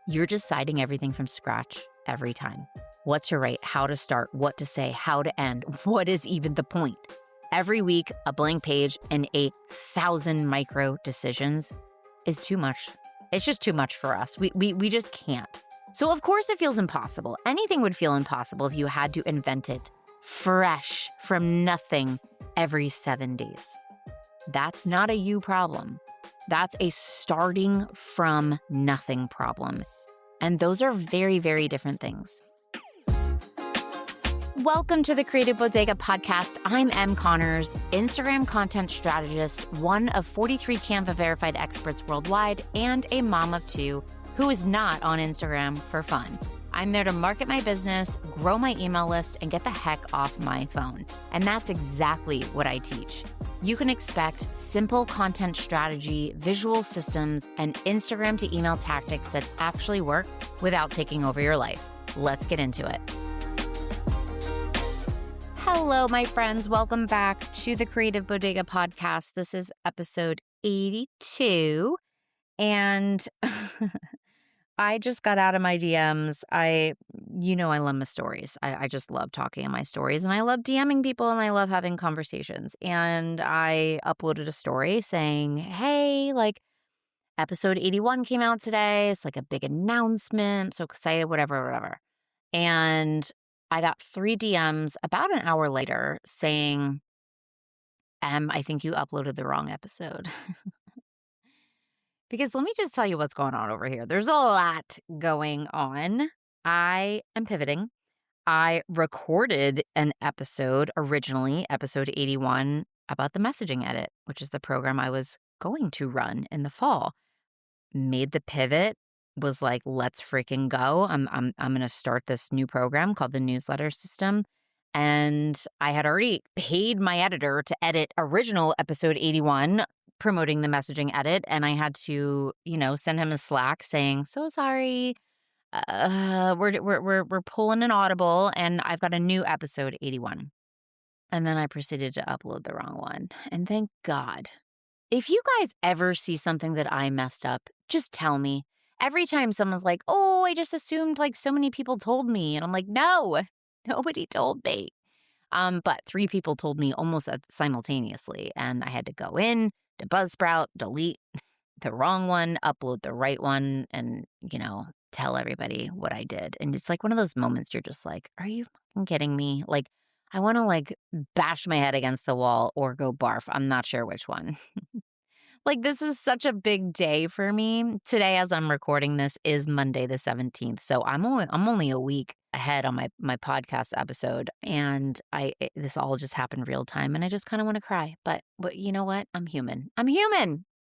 You're deciding everything from scratch every time. What to write, how to start, what to say, how to end, what is even the point? Every week, a blank page and 1,000 micro decisions is too much. It's just too much for us. We just can't. So of course it feels impossible. Anything would feel impossible if you had to invent it fresh from nothing every 7 days. That's not a you problem. That's a starting from nothing problem. And those are very, very different things. Welcome to the Creative Bodega podcast. I'm Em Connors, Instagram content strategist, one of 43 Canva verified experts worldwide, and a mom of two who is not on Instagram for fun. I'm there to market my business, grow my email list, and get the heck off my phone. And that's exactly what I teach. You can expect simple content strategy, visual systems, and Instagram to email tactics that actually work without taking over your life. Let's get into it. Hello, my friends. Welcome back to the Creative Bodega podcast. This is episode 82. And I just got out of my DMs. I love my stories. I just love talking in my stories, and I love DMing people, and I love having conversations. And I uploaded a story saying, hey, episode 81 came out today. It's like a big announcement. I'm so excited, whatever. And I got 3 DMs about an hour later saying, I think you uploaded the wrong episode. Because let me just tell you what's going on over here. There's a lot going on. I am pivoting. I recorded an episode originally, episode 81, about the messaging edit, which is the program I was going to run in the fall. Made the pivot, was like, let's freaking go. I'm going to start this new program called the newsletter system. And I had already paid my editor to edit original episode 81, promoting the messaging edit. And I had to, send him a Slack saying, so sorry, we're pulling an audible and I've got a new episode 81. And then I proceeded to upload the wrong one. And thank God. If you guys ever see something that I messed up, just tell me. Every time someone's like, oh, I just assumed so many people told me. And I'm like, no, nobody told me. But 3 people told me almost simultaneously. And I had to go in to Buzzsprout, delete the wrong one, upload the right one, and, tell everybody what I did. And it's like one of those moments you're just like, are you fucking kidding me? I want to bash my head against the wall or go barf. I'm not sure which one. This is such a big day for me. Today, as I'm recording this, is Monday the 17th. So I'm only a week ahead on my podcast episode. And this all just happened real time. And I just kind of want to cry. But you know what? I'm human.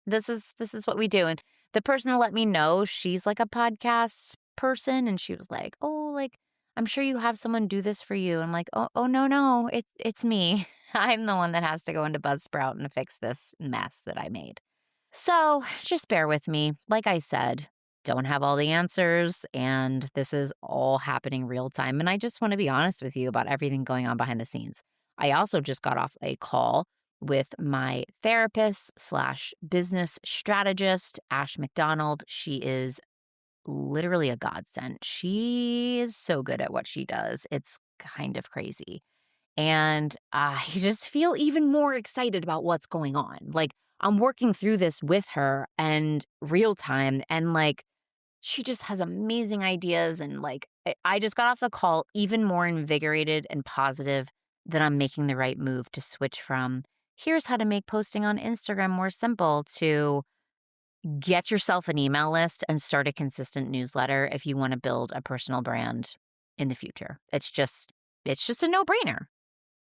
This is what we do. And the person that let me know, she's a podcast person. And she was like, oh, I'm sure you have someone do this for you. I'm like, oh, no, it's me. I'm the one that has to go into Buzzsprout and fix this mess that I made. So just bear with me. Like I said, don't have all the answers, and this is all happening real time. And I just want to be honest with you about everything going on behind the scenes. I also just got off a call with my therapist / business strategist, Ash McDonald. She is literally a godsend. She is so good at what she does. It's kind of crazy. And I just feel even more excited about what's going on. I'm working through this with her and real time. And she just has amazing ideas. And I just got off the call even more invigorated and positive that I'm making the right move to switch from here's how to make posting on Instagram more simple to get yourself an email list and start a consistent newsletter if you want to build a personal brand in the future. It's just a no-brainer.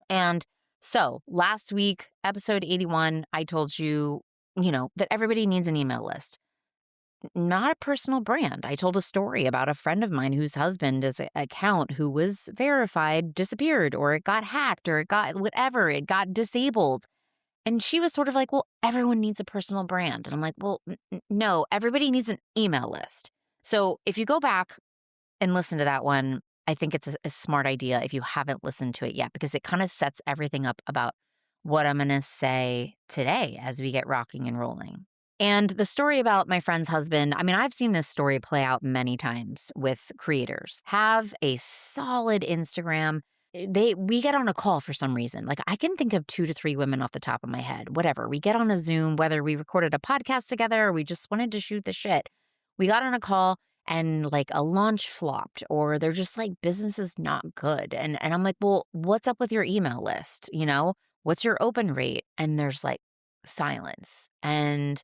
And so last week, episode 81, I told you, that everybody needs an email list. Not a personal brand. I told a story about a friend of mine whose husband is an account who was verified, disappeared, or it got hacked, or it got whatever, it got disabled. And she was sort of like, well, everyone needs a personal brand. And I'm like, well, no, everybody needs an email list. So if you go back and listen to that one, I think it's a smart idea if you haven't listened to it yet, because it kind of sets everything up about what I'm going to say today as we get rocking and rolling. And the story about my friend's husband, I mean, I've seen this story play out many times with creators. Have a solid Instagram. We get on a call for some reason. Like I can think of 2 to 3 women off the top of my head. Whatever. We get on a Zoom, whether we recorded a podcast together or we just wanted to shoot the shit. We got on a call and like a launch flopped or they're just like business is not good. And I'm like, "Well, what's up with your email list? What's your open rate?" And there's like silence. And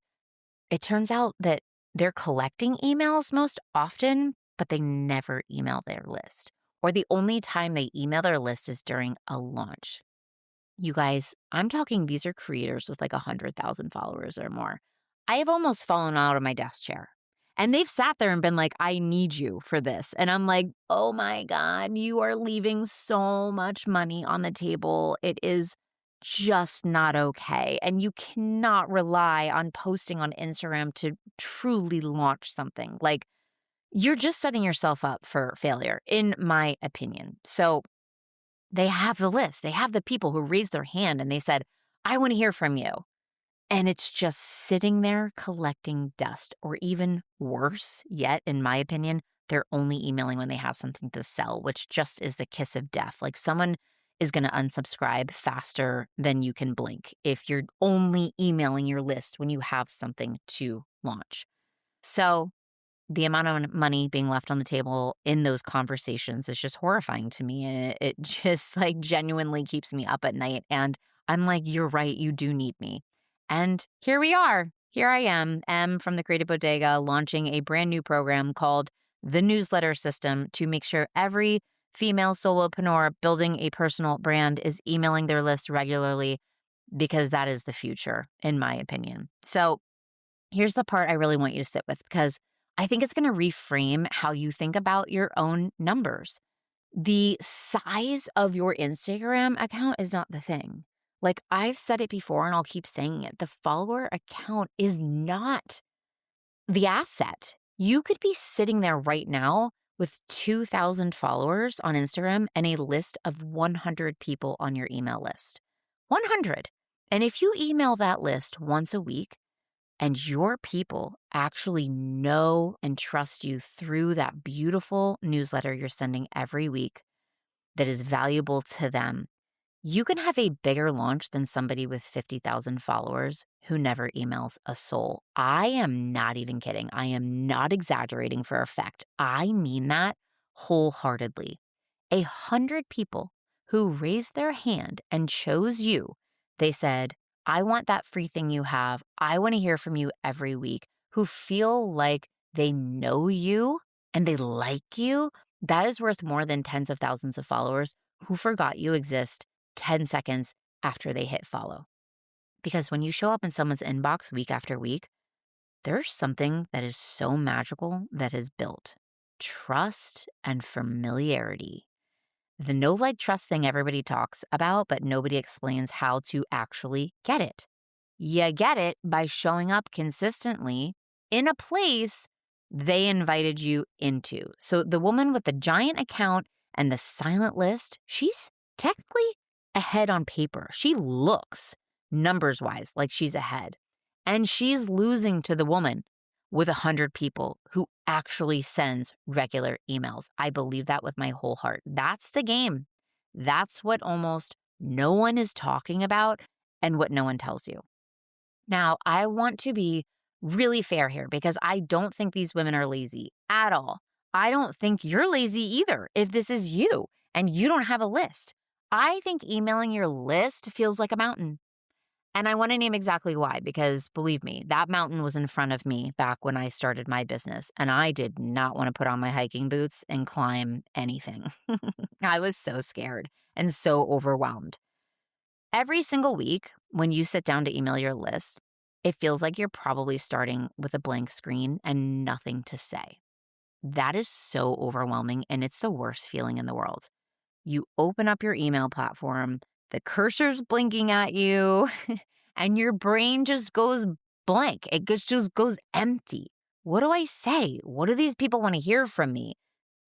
it turns out that they're collecting emails most often, but they never email their list. Or the only time they email their list is during a launch. You guys, I'm talking these are creators with like 100,000 followers or more. I have almost fallen out of my desk chair. And they've sat there and been like, I need you for this. And I'm like, oh my God, you are leaving so much money on the table. It is just not okay. And you cannot rely on posting on Instagram to truly launch something. Like, you're just setting yourself up for failure, in my opinion. So, they have the list. They have the people who raised their hand and they said, I want to hear from you. And it's just sitting there collecting dust, or even worse yet, in my opinion, they're only emailing when they have something to sell, which just is the kiss of death. Like someone is going to unsubscribe faster than you can blink if you're only emailing your list when you have something to launch. So the amount of money being left on the table in those conversations is just horrifying to me. And it just like genuinely keeps me up at night. And I'm like, you're right. You do need me. And here we are. Here I am, M from the Creative Bodega, launching a brand new program called the Newsletter System to make sure every female solopreneur building a personal brand is emailing their list regularly, because that is the future, in my opinion. So here's the part I really want you to sit with, because I think it's going to reframe how you think about your own numbers. The size of your Instagram account is not the thing. Like I've said it before and I'll keep saying it. The follower account is not the asset. You could be sitting there right now with 2,000 followers on Instagram and a list of 100 people on your email list. 100. And if you email that list once a week, and your people actually know and trust you through that beautiful newsletter you're sending every week that is valuable to them, you can have a bigger launch than somebody with 50,000 followers who never emails a soul. I am not even kidding. I am not exaggerating for effect. I mean that wholeheartedly. 100 people who raised their hand and chose you. They said, I want that free thing you have. I want to hear from you every week, who feel like they know you and they like you. That is worth more than tens of thousands of followers who forgot you exist 10 seconds after they hit follow. Because when you show up in someone's inbox week after week, there's something that is so magical that is built: trust and familiarity. The know, like, trust thing everybody talks about, but nobody explains how to actually get it. You get it by showing up consistently in a place they invited you into. So the woman with the giant account and the silent list, she's technically ahead on paper. She looks, numbers wise, like she's ahead. And she's losing to the woman with 100 people who actually sends regular emails. I believe that with my whole heart. That's the game. That's what almost no one is talking about and what no one tells you. Now, I want to be really fair here, because I don't think these women are lazy at all. I don't think you're lazy either if this is you and you don't have a list. I think emailing your list feels like a mountain. And I want to name exactly why, because believe me, that mountain was in front of me back when I started my business, and I did not want to put on my hiking boots and climb anything. I was so scared and so overwhelmed. Every single week, when you sit down to email your list, it feels like you're probably starting with a blank screen and nothing to say. That is so overwhelming, and it's the worst feeling in the world. You open up your email platform, the cursor's blinking at you, and your brain just goes blank. It just goes empty. What do I say? What do these people want to hear from me?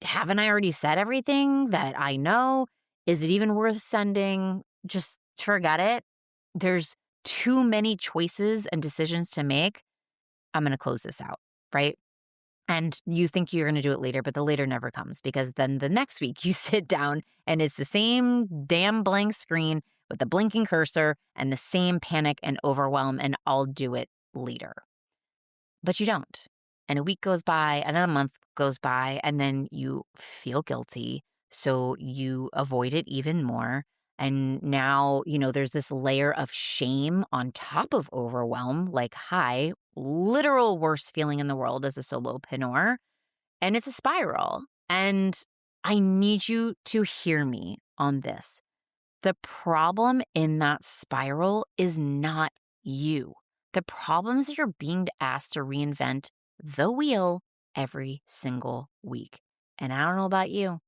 Haven't I already said everything that I know? Is it even worth sending? Just forget it. There's too many choices and decisions to make. I'm going to close this out, right? And you think you're going to do it later, but the later never comes because then the next week you sit down and it's the same damn blank screen with the blinking cursor and the same panic and overwhelm, and I'll do it later. But you don't. And a week goes by, another month goes by, and then you feel guilty. So you avoid it even more. And now, there's this layer of shame on top of overwhelm, like, hi, literal worst feeling in the world as a solopreneur. And it's a spiral. And I need you to hear me on this. The problem in that spiral is not you. The problem is that you're being asked to reinvent the wheel every single week. And I don't know about you,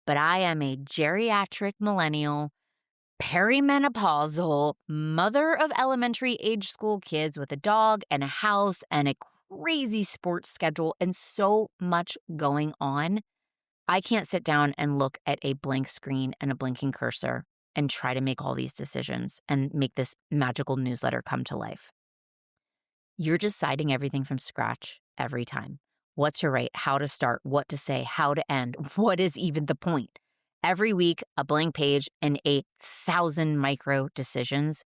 but I am a geriatric millennial, perimenopausal mother of elementary age school kids with a dog and a house and a crazy sports schedule and so much going on. I can't sit down and look at a blank screen and a blinking cursor and try to make all these decisions and make this magical newsletter come to life. You're deciding everything from scratch every time. What to write, how to start, what to say, how to end, what is even the point? Every week, a blank page and 1,000 micro decisions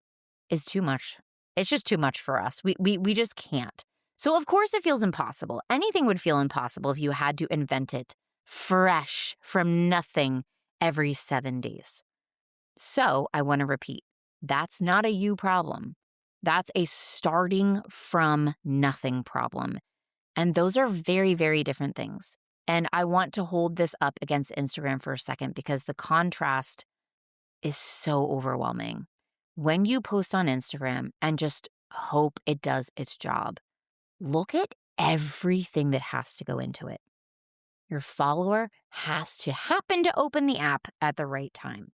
is too much. It's just too much for us. We just can't. So of course it feels impossible. Anything would feel impossible if you had to invent it fresh from nothing every 7 days. So I want to repeat, that's not a you problem. That's a starting from nothing problem. And those are very, very different things. And I want to hold this up against Instagram for a second because the contrast is so overwhelming. When you post on Instagram and just hope it does its job, look at everything that has to go into it. Your follower has to happen to open the app at the right time.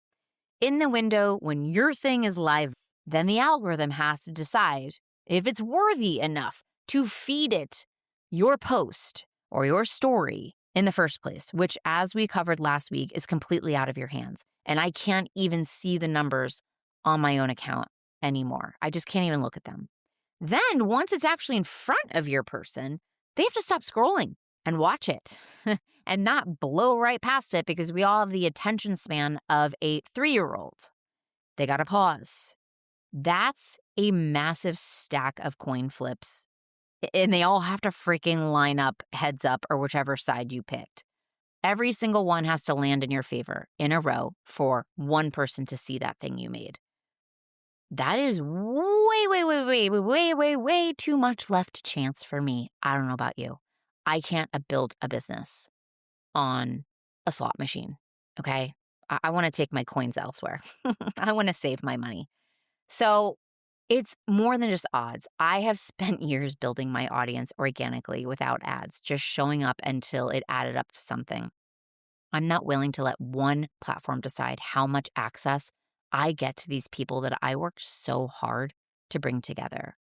In the window, when your thing is live, then the algorithm has to decide if it's worthy enough to feed it your post or your story in the first place, which, as we covered last week, is completely out of your hands. And I can't even see the numbers on my own account anymore. I just can't even look at them. Then, once it's actually in front of your person, they have to stop scrolling and watch it and not blow right past it because we all have the attention span of a 3-year-old. They got to pause. That's a massive stack of coin flips. And they all have to freaking line up heads up or whichever side you picked. Every single one has to land in your favor in a row for one person to see that thing you made. That is way too much left chance for me. I don't know about you. I can't build a business on a slot machine, okay? I want to take my coins elsewhere. I want to save my money. So it's more than just odds. I have spent years building my audience organically without ads, just showing up until it added up to something. I'm not willing to let one platform decide how much access I get to these people that I worked so hard to bring together.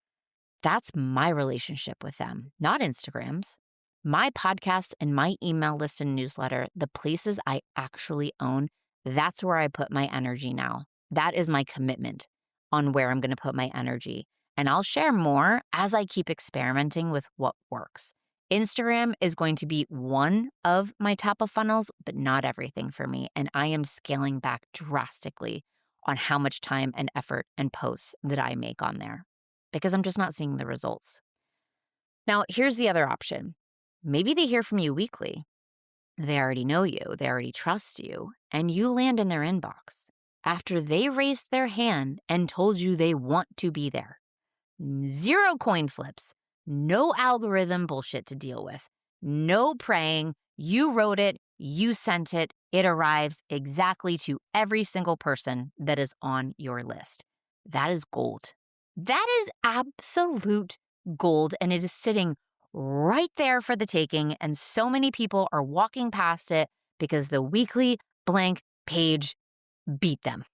That's my relationship with them, not Instagram's. My podcast and my email list and newsletter, the places I actually own, that's where I put my energy now. That is my commitment on where I'm going to put my energy. And I'll share more as I keep experimenting with what works. Instagram is going to be one of my top of funnels, but not everything for me. And I am scaling back drastically on how much time and effort and posts that I make on there because I'm just not seeing the results. Now, here's the other option. Maybe they hear from you weekly. They already know you, they already trust you, and you land in their inbox after they raised their hand and told you they want to be there. 0 coin flips, no algorithm bullshit to deal with, no praying. You wrote it, you sent it, it arrives exactly to every single person that is on your list. That is gold. That is absolute gold, and it is sitting right there for the taking, and so many people are walking past it because the weekly blank page beat them.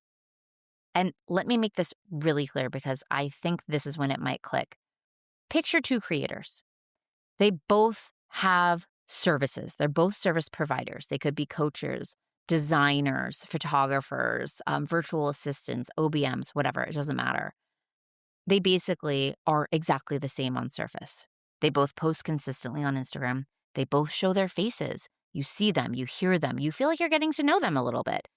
And let me make this really clear because I think this is when it might click. Picture 2 creators. They both have services. They're both service providers. They could be coaches, designers, photographers, virtual assistants, OBMs, whatever. It doesn't matter. They basically are exactly the same on surface. They both post consistently on Instagram. They both show their faces. You see them, you hear them, you feel like you're getting to know them a little bit.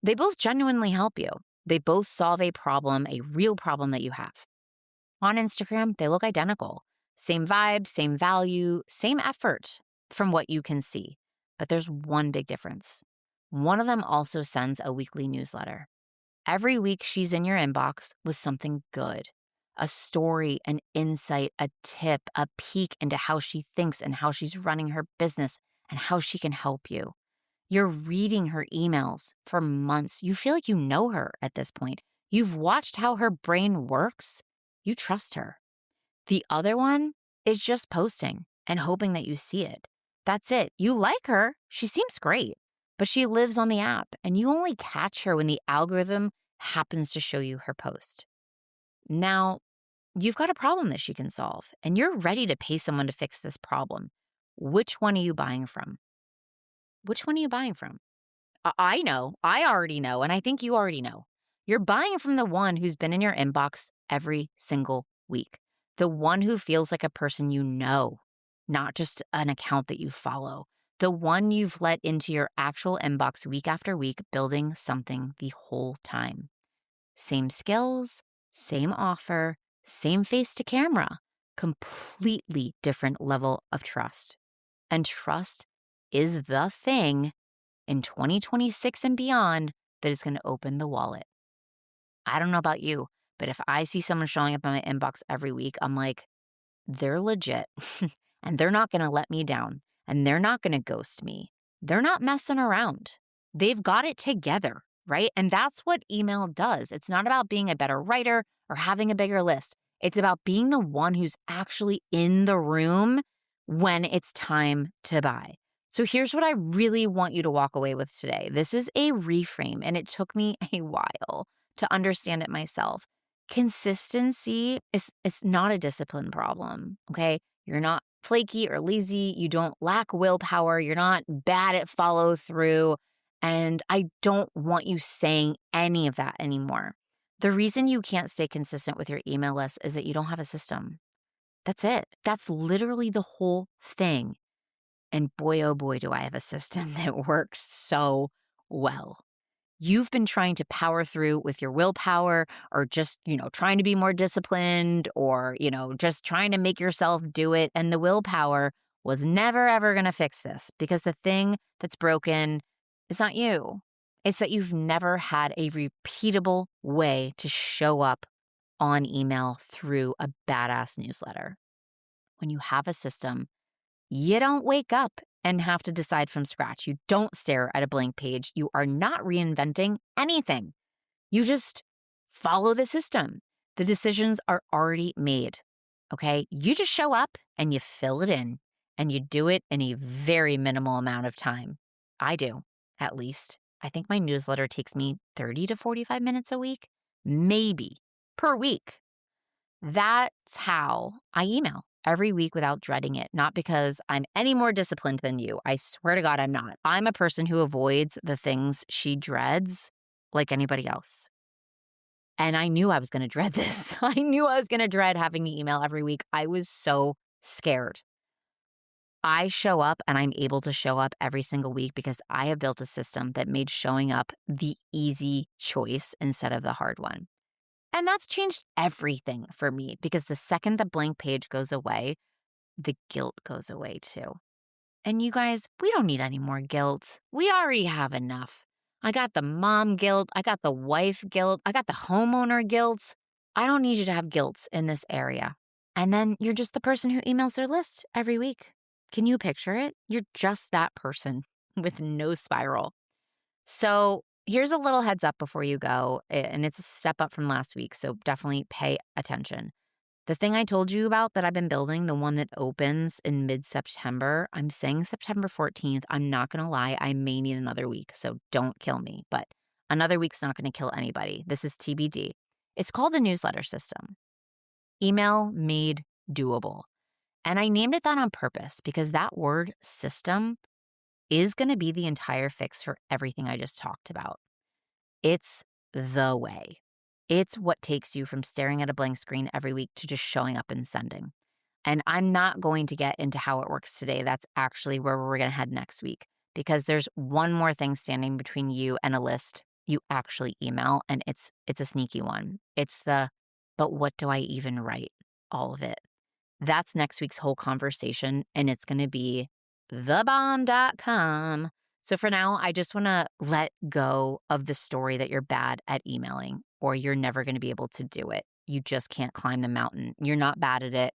They both genuinely help you. They both solve a problem, a real problem that you have. On Instagram, they look identical. Same vibe, same value, same effort from what you can see. But there's one big difference. One of them also sends a weekly newsletter. Every week, she's in your inbox with something good. A story, an insight, a tip, a peek into how she thinks and how she's running her business and how she can help you. You're reading her emails for months. You feel like you know her at this point. You've watched how her brain works. You trust her. The other one is just posting and hoping that you see it. That's it. You like her. She seems great, but she lives on the app and you only catch her when the algorithm happens to show you her post. Now, you've got a problem that she can solve and you're ready to pay someone to fix this problem. Which one are you buying from? Which one are you buying from? I know. I already know. And I think you already know. You're buying from the one who's been in your inbox every single week. The one who feels like a person you know, not just an account that you follow. The one you've let into your actual inbox week after week, building something the whole time. Same skills, same offer, same face to camera, completely different level of trust. And trust is the thing in 2026 and beyond that is going to open the wallet. I don't know about you, but if I see someone showing up in my inbox every week, I'm like, they're legit and they're not going to let me down and they're not going to ghost me. They're not messing around. They've got it together, right? And that's what email does. It's not about being a better writer or having a bigger list. It's about being the one who's actually in the room when it's time to buy. So here's what I really want you to walk away with today. This is a reframe, and it took me a while to understand it myself. Consistency it's not a discipline problem, okay? You're not flaky or lazy. You don't lack willpower. You're not bad at follow through. And I don't want you saying any of that anymore. The reason you can't stay consistent with your email list is that you don't have a system. That's it. That's literally the whole thing. And boy, oh boy, do I have a system that works so well. You've been trying to power through with your willpower or just, trying to be more disciplined or, just trying to make yourself do it. And the willpower was never, ever going to fix this because the thing that's broken is not you. It's that you've never had a repeatable way to show up on email through a badass newsletter. When you have a system, you don't wake up and have to decide from scratch. You don't stare at a blank page. You are not reinventing anything. You just follow the system. The decisions are already made, okay? You just show up and you fill it in, and you do it in a very minimal amount of time. I do, at least. I think my newsletter takes me 30 to 45 minutes a week, maybe per week. That's how I email every week without dreading it, not because I'm any more disciplined than you. I swear to God, I'm not. I'm a person who avoids the things she dreads like anybody else. And I knew I was going to dread this. I knew I was going to dread having to email every week. I was so scared. I show up and I'm able to show up every single week because I have built a system that made showing up the easy choice instead of the hard one. And that's changed everything for me because the second the blank page goes away, the guilt goes away too. And you guys, we don't need any more guilt. We already have enough. I got the mom guilt. I got the wife guilt. I got the homeowner guilt. I don't need you to have guilt in this area. And then you're just the person who emails their list every week. Can you picture it? You're just that person with no spiral. So here's a little heads up before you go, and it's a step up from last week, so definitely pay attention. The thing I told you about that I've been building, the one that opens in mid-September, I'm saying September 14th. I'm not going to lie, I may need another week, so don't kill me, but another week's not going to kill anybody. This is TBD. It's called the newsletter system. Email made doable. And I named it that on purpose because that word system is going to be the entire fix for everything I just talked about. It's the way. It's what takes you from staring at a blank screen every week to just showing up and sending. And I'm not going to get into how it works today. That's actually where we're going to head next week, because there's one more thing standing between you and a list you actually email, and it's a sneaky one. It's the, but what do I even write? All of it. That's next week's whole conversation, and it's going to be thebomb.com. So for now, I just want to let go of the story that you're bad at emailing or you're never going to be able to do it. You just can't climb the mountain. You're not bad at it.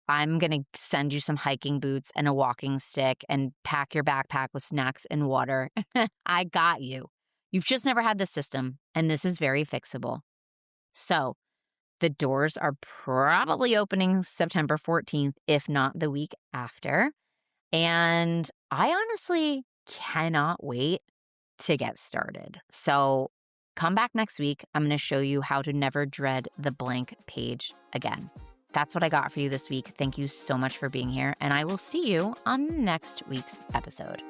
I'm going to send you some hiking boots and a walking stick and pack your backpack with snacks and water. I got you. You've just never had the system, and this is very fixable. So the doors are probably opening September 14th, if not the week after. And I honestly cannot wait to get started. So come back next week. I'm going to show you how to never dread the blank page again. That's what I got for you this week. Thank you so much for being here, and I will see you on next week's episode.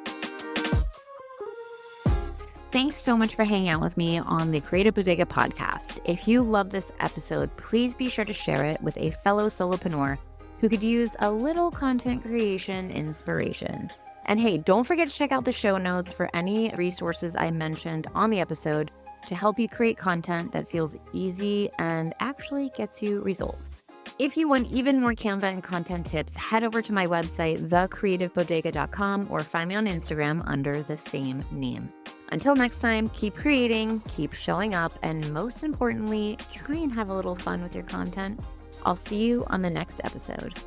Thanks so much for hanging out with me on the Creative Bodega podcast. If you love this episode, please be sure to share it with a fellow solopreneur who could use a little content creation inspiration. And hey, don't forget to check out the show notes for any resources I mentioned on the episode to help you create content that feels easy and actually gets you results. If you want even more Canva and content tips, head over to my website, thecreativebodega.com, or find me on Instagram under the same name. Until next time, keep creating, keep showing up, and most importantly, try and have a little fun with your content. I'll see you on the next episode.